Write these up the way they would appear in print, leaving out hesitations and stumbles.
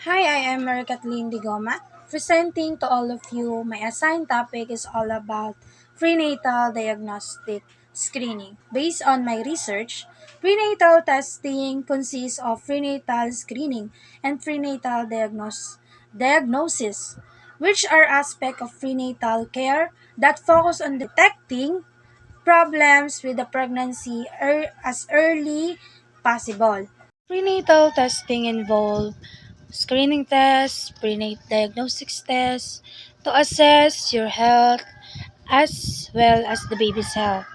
Hi, I am Mary Kathleen Digoma, presenting to all of you. My assigned topic is all about prenatal diagnostic screening. Based on my research, prenatal testing consists of prenatal screening and prenatal diagnosis, which are aspects of prenatal care that focus on detecting problems with the pregnancy as early possible. Prenatal testing involve screening tests, prenatal diagnostics tests to assess your health as well as the baby's health.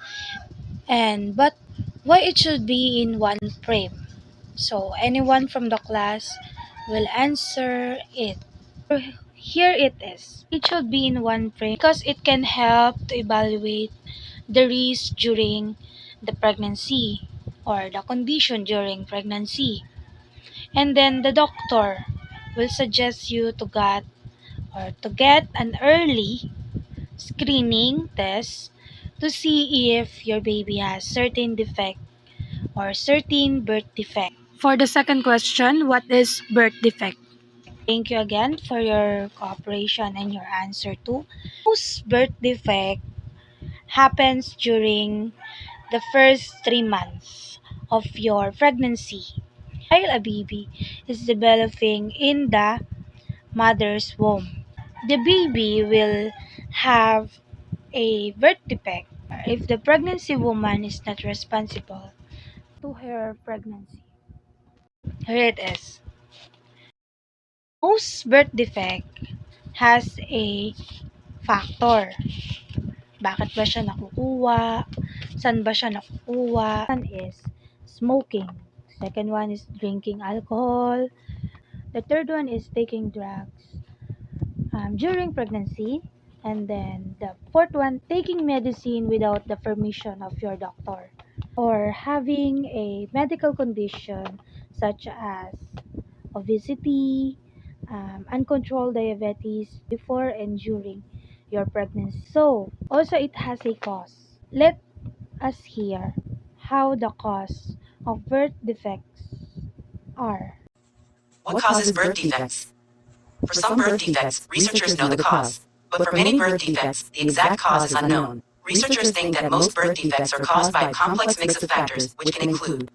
And but why it should be in one frame? So anyone from the class will answer it. Here it is. It should be in one frame because it can help to evaluate the risk during the pregnancy or the condition during pregnancy. And then the doctor will suggest you to get an early screening test to see if your baby has certain defect or certain birth defect. For the second question, what is birth defect? Thank you again for your cooperation and your answer too. Most birth defect happens during the first 3 months of your pregnancy while a baby is developing in the mother's womb. The baby will have a birth defect if the pregnancy woman is not responsible to her pregnancy. Here it is. Most birth defect has a factor. Bakit ba siya nakukuha? Saan ba siya nakukuha? One is smoking. Second one is drinking alcohol. The third one is taking drugs during pregnancy. And then the fourth one, taking medicine without the permission of your doctor. Or having a medical condition such as obesity, uncontrolled diabetes before and during your pregnancy. So, also it has a cause. Let us hear how the cause of birth defects are. What causes birth defects? For some birth defects, researchers know the cause, but for many birth defects, the exact cause is unknown. Researchers think that most birth defects are caused by a complex mix of factors, which can include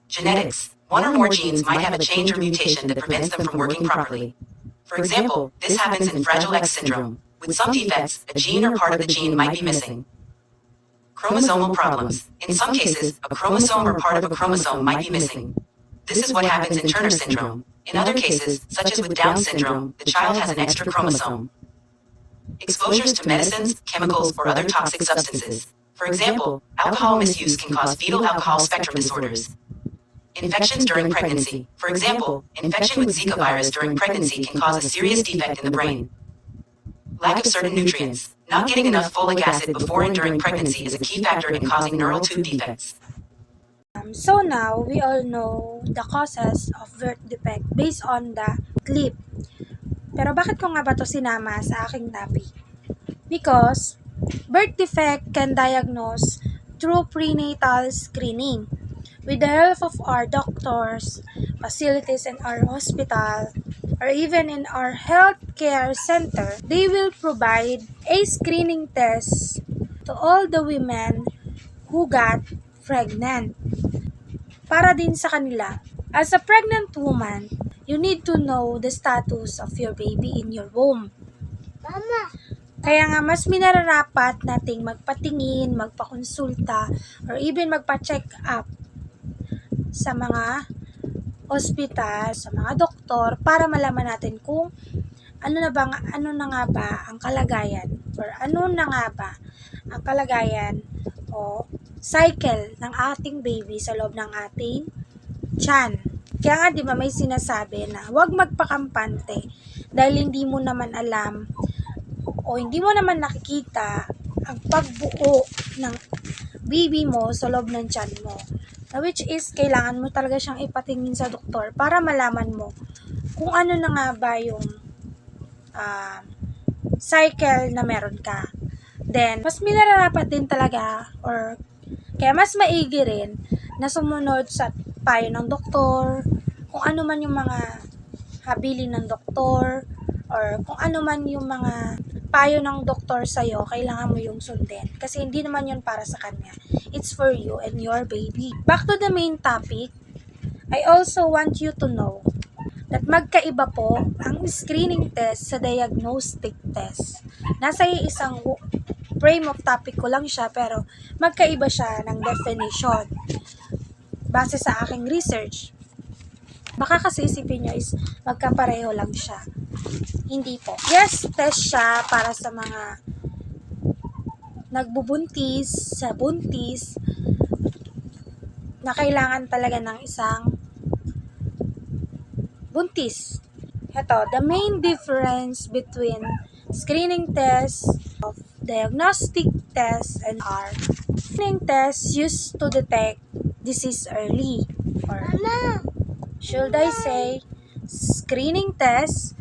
genetics. One or more genes might have a change or mutation that prevents them from working properly. For example, this happens in Fragile X syndrome. With some defects, a gene or part of the gene might be missing. Chromosomal problems. In some cases, a chromosome or part of a chromosome might be missing. This is what happens in Turner syndrome. In other cases, such as with Down syndrome, the child has an extra chromosome. Exposures to medicines, chemicals, or other toxic substances. For example, alcohol misuse can cause fetal alcohol spectrum disorders. Infections during pregnancy. For example, infection with Zika virus during pregnancy can cause a serious defect in the brain. Lack of certain nutrients. Not getting enough folic acid before and during pregnancy is a key factor in causing neural tube defects. So now, we all know the causes of birth defect based on the clip. Pero bakit ko nga ba ito sinama sa aking topic? Because birth defect can diagnose through prenatal screening. With the help of our doctors, facilities in our hospital, or even in our healthcare center, they will provide a screening test to all the women who got pregnant. Para din sa kanila, as a pregnant woman, you need to know the status of your baby in your womb. Mama! Kaya nga mas minararapat nating magpatingin, magpakonsulta, or even magpa-check up sa mga ospital, sa mga doktor para malaman natin kung ano na nga ba ang kalagayan or ano na nga ba ang kalagayan o cycle ng ating baby sa loob ng ating tiyan. Kaya nga 'di ba may sinasabi na huwag magpakampante dahil hindi mo naman alam o hindi mo naman nakikita ang pagbuo ng baby mo sa loob ng tiyan mo. Which is, kailangan mo talaga siyang ipatingin sa doktor para malaman mo kung ano na nga ba yung cycle na meron ka. Then, mas minararapat din talaga or kaya mas maigi rin na sumunod sa payo ng doktor kung ano man yung mga habilin ng doktor or kung ano man yung mga payo ng doktor sa'yo, kailangan mo yung sundin. Kasi hindi naman yun para sa kanya. It's for you and your baby. Back to the main topic, I also want you to know that magkaiba po ang screening test sa diagnostic test. Nasa isang frame of topic ko lang siya pero magkaiba siya ng definition base sa aking research. Baka kasi isipin nyo is magkapareho lang siya. Hindi po. Yes, test siya para sa mga nagbubuntis, sa buntis, na kailangan talaga ng isang buntis. Ito, the main difference between screening test of diagnostic test and are screening tests used to detect disease early, or should I say screening test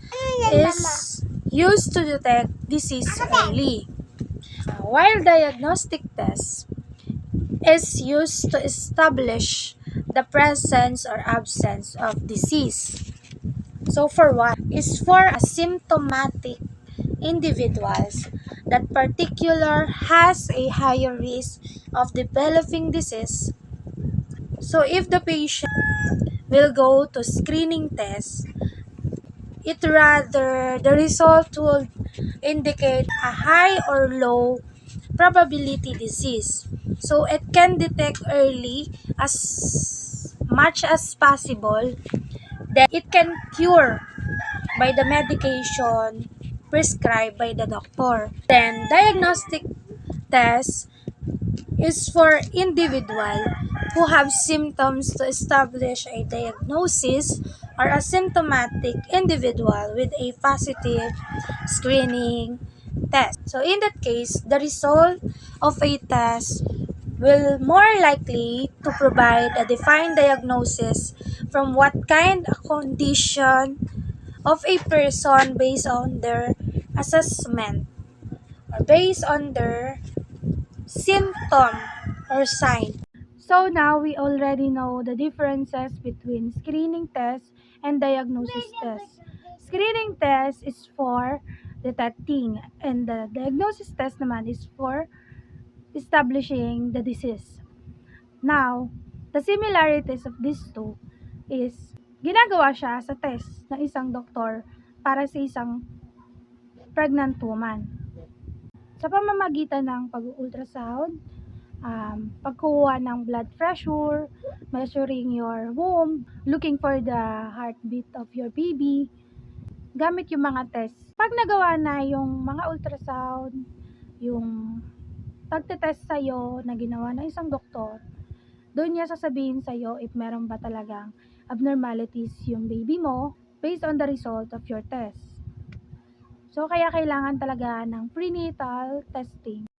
is used to detect disease early, while diagnostic test is used to establish the presence or absence of disease. So for what? Is for asymptomatic individuals that particular has a higher risk of developing disease. So if the patient will go to screening test, it rather the result will indicate a high or low probability disease. So it can detect early as much as possible, then it can cure by the medication prescribed by the doctor. Then diagnostic test is for individual who have symptoms to establish a diagnosis, or a symptomatic individual with a positive screening test. So in that case, the result of a test will more likely to provide a defined diagnosis from what kind of condition of a person based on their assessment or based on their symptom or sign. So now we already know the differences between screening test and diagnosis test. Screening test is for detecting and the diagnosis test naman is for establishing the disease. Now, the similarities of these two is ginagawa siya sa test ng isang doktor para sa isang pregnant woman. Sa pamamagitan ng pag-ultrasound, pagkuha ng blood pressure, measuring your womb, looking for the heartbeat of your baby, gamit yung mga test. Pag nagawa na yung mga ultrasound, yung pagtetest sa'yo na ginawa ng isang doktor, doon niya sasabihin sa'yo if meron ba talagang abnormalities yung baby mo based on the result of your test. So, kaya kailangan talaga ng prenatal testing.